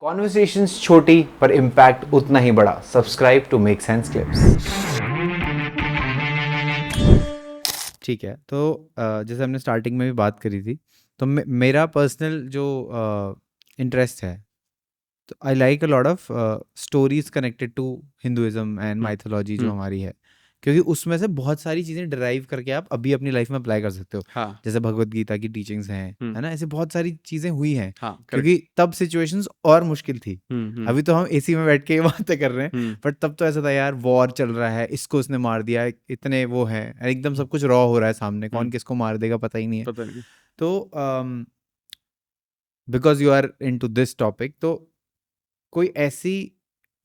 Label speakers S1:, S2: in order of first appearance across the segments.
S1: Conversations छोटी पर impact उतना ही बड़ा। Subscribe to make sense clips.
S2: ठीक है। तो जैसे हमने स्टार्टिंग में भी बात करी थी, तो मेरा पर्सनल जो इंटरेस्ट है, तो I like a lot of stories connected to Hinduism and mythology जो हमारी है, क्योंकि उसमें से बहुत सारी चीज़ें डिराइव करके आप अभी अपनी लाइफ में अप्लाई कर सकते हो।
S3: हाँ
S2: जैसे भगवत गीता की टीचिंग्स हैं, है ना, ऐसे बहुत सारी चीज़ें हुई हैं,
S3: हाँ करेक्ट
S2: क्योंकि तब सिचुएशंस और मुश्किल थी। अभी तो हम एसी में बैठ के ही बातें कर रहे हैं, बट तब तो ऐसा था यार, वॉर चल रहा है, इसको इसने मार दिया, इतने वो है, एकदम सब कुछ रॉ हो रहा है सामने, कौन किसको मार देगा पता ही नहीं है।
S3: पता नहीं।
S2: तो because you are into this topic, तो कोई ऐसी,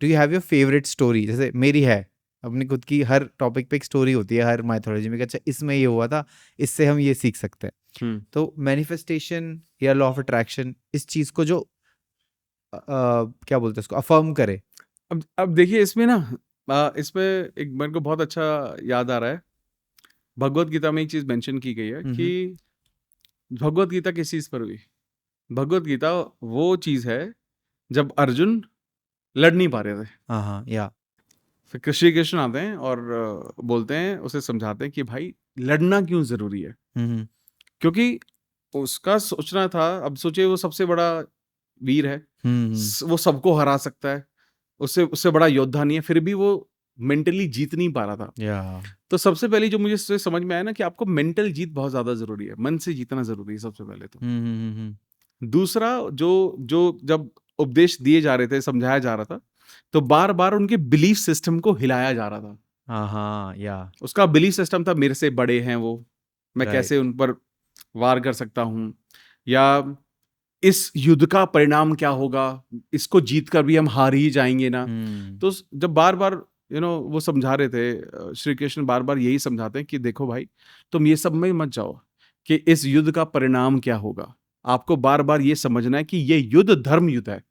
S2: do you have your favourite story? जैसे मेरी है अपनी खुद की, हर टॉपिक पे एक स्टोरी होती है हर माइथोलॉजी में कि अच्छा इसमें ये हुआ था, इससे हम ये सीख सकते हैं। तो मैनिफेस्टेशन या लॉ ऑफ अट्रैक्शन, इस चीज को जो क्या बोलते हैं उसको, अफर्म करे।
S3: अब देखिए इसमें ना इसमें एक मेरे को बहुत अच्छा याद आ रहा है। भगवत गीता में एक चीज मेंशन की गई है कि भगवत गीता किस चीज पर हुई। भगवत गीता वो चीज है जब अर्जुन लड़ नहीं पा रहे थे,
S2: हाँ हाँ, या
S3: फिर श्री कृष्ण आते हैं और बोलते हैं, उसे समझाते हैं कि भाई लड़ना क्यों जरूरी है। क्योंकि उसका सोचना था, अब सोचिए वो सबसे बड़ा वीर है, वो सबको हरा सकता है, उससे उससे बड़ा योद्धा नहीं है, फिर भी वो मेंटली जीत नहीं पा रहा था।
S2: या
S3: तो सबसे पहले जो मुझे इससे समझ में आया ना कि आपको मेंटल जीत बहुत ज्यादा जरूरी है, मन से जीतना जरूरी है सबसे पहले तो। दूसरा, जो जो जब उपदेश दिए जा रहे थे, समझाया जा रहा था, तो बार बार उनके बिलीफ सिस्टम को हिलाया जा रहा था।
S2: हाँ हाँ, या
S3: उसका बिलीफ सिस्टम था मेरे से बड़े हैं वो, मैं
S2: राइट।
S3: कैसे उन पर वार कर सकता हूँ, या इस युद्ध का परिणाम क्या होगा, इसको जीत कर भी हम हार ही जाएंगे ना। तो जब बार बार वो समझा रहे थे, श्री कृष्ण बार बार यही समझाते हैं कि देखो भाई, तुम ये सब में मत जाओ कि इस युद्ध का परिणाम क्या होगा। आपको बार बार ये समझना है कि ये युद्ध धर्म युद्ध है,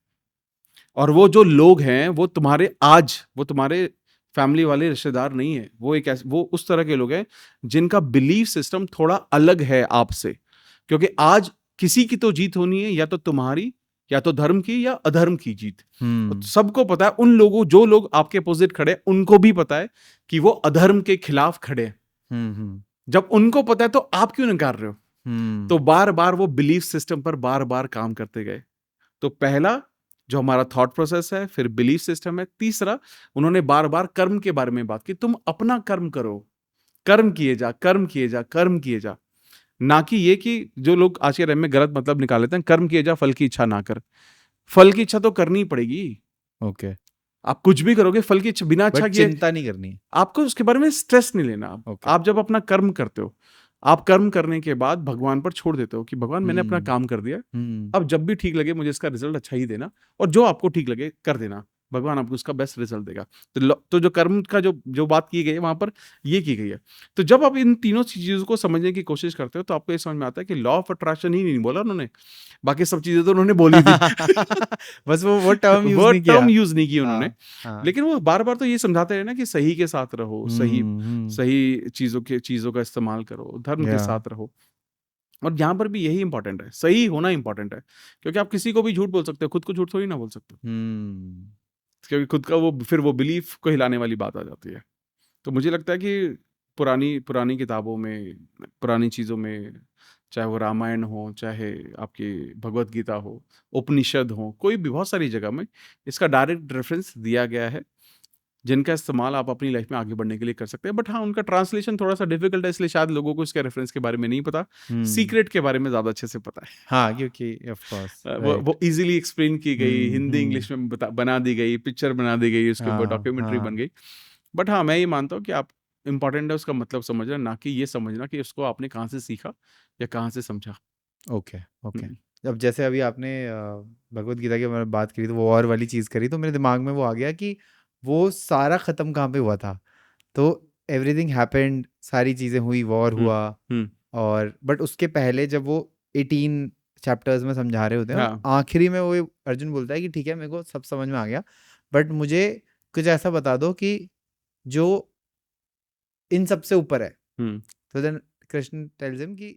S3: और वो जो लोग हैं वो तुम्हारे फैमिली वाले रिश्तेदार नहीं है, वो उस तरह के लोग हैं जिनका बिलीफ सिस्टम थोड़ा अलग है आपसे। क्योंकि आज किसी की तो जीत होनी है, या तो तुम्हारी, या तो धर्म की, या अधर्म की जीत। तो सबको पता है, उन लोगों जो लोग आपके अपोजिट खड़े हैं उनको भी पता है कि वो अधर्म के खिलाफ खड़े हैं। जब उनको पता है तो आप क्यों नकार रहे हो? तो बार बार वो बिलीफ सिस्टम पर बार बार काम करते गए। तो पहला जो हमारा थॉट प्रोसेस है, फिर बिलीफ सिस्टम है, तीसरा उन्होंने बार बार कर्म के बारे में बात की। तुम अपना कर्म करो, कर्म किए जा, कर्म किए जा, कर्म किए जा। ना कि ये कि जो लोग आज के टाइम में गलत मतलब निकाल लेते हैं, कर्म किए जा, फल की इच्छा ना कर। फल की इच्छा तो करनी ही पड़ेगी।
S2: ओके,
S3: आप कुछ भी करोगे, फल की इच्छा बिना इच्छा
S2: बट
S3: किए
S2: चिंता नहीं करनी।
S3: आपको उसके बारे में स्ट्रेस नहीं लेना।
S2: Okay.
S3: आप जब अपना कर्म करते हो, आप कर्म करने के बाद भगवान पर छोड़ देते हो कि भगवान मैंने अपना काम कर दिया, अब जब भी ठीक लगे मुझे इसका रिजल्ट अच्छा ही देना, और जो आपको ठीक लगे कर देना, भगवान आपको उसका बेस्ट रिजल्ट देगा। तो जो कर्म का जो बात की गई है वहां पर ये की गई है। तो जब आप इन तीनों चीजों को समझने की कोशिश करते हो तो आपको ये समझ में आता है कि लॉ ऑफ अट्रैक्शन ही नहीं बोला उन्होंने, बाकी सब चीजें तो उन्होंने बोली थी।
S2: बस वो टर्म यूज
S3: वो
S2: नहीं किया।
S3: टर्म यूज नहीं की उन्होंने।
S2: हाँ।
S3: लेकिन वो बार बार तो ये समझाते रहे ना कि सही के साथ रहो, सही चीजों का इस्तेमाल करो, धर्म के साथ रहो। और यहाँ पर भी यही इंपॉर्टेंट है, सही होना इंपॉर्टेंट है। क्योंकि आप किसी को भी झूठ बोल सकते हो, खुद को झूठ थोड़ी ना बोल सकते हो। क्योंकि खुद का वो बिलीफ को हिलाने वाली बात आ जाती है। तो मुझे लगता है कि पुरानी पुरानी किताबों में, पुरानी चीज़ों में, चाहे वो रामायण हो, चाहे आपकी भगवत गीता हो, उपनिषद हो, कोई भी बहुत सारी जगह में इसका डायरेक्ट रेफरेंस दिया गया है, जिनका इस्तेमाल आप अपनी लाइफ में आगे बढ़ने के लिए कर सकते हैं। बट हाँ, उनका ट्रांसलेशन थोड़ा सा डिफिकल्ट है, इसलिए शायद लोगों को इसके रेफरेंस के बारे में नहीं पता। सीक्रेट के बारे में ज़्यादा अच्छे से पता है।
S2: हाँ, क्योंकि ऑफ कोर्स
S3: वो इजीली एक्सप्लेन की गई, हिंदी इंग्लिश में बना दी गई, पिक्चर बना दी गई, उसके ऊपर डॉक्यूमेंट्री बन गई। बट हाँ, मैं ये मानता हूँ कि आप इम्पोर्टेंट है उसका मतलब समझना, ना कि ये समझना कि उसको आपने कहाँ से सीखा या कहाँ से समझा।
S2: ओके। अब जैसे अभी आपने भगवत गीता के बारे में बात करी, तो वो वॉर वाली चीज़ करी, तो मेरे दिमाग में वो आ गया कि वो सारा ख़त्म कहाँ पे हुआ था। तो एवरीथिंग हैपेंड, सारी चीज़ें हुई, वॉर हुआ, और बट उसके पहले जब वो 18 चैप्टर्स में समझा रहे होते हैं, और आखिरी में वो अर्जुन बोलता है कि ठीक है, मेरे को सब समझ में आ गया, बट मुझे कुछ ऐसा बता दो कि जो इन सबसे ऊपर है। तो देन कृष्ण टेल्स हिम कि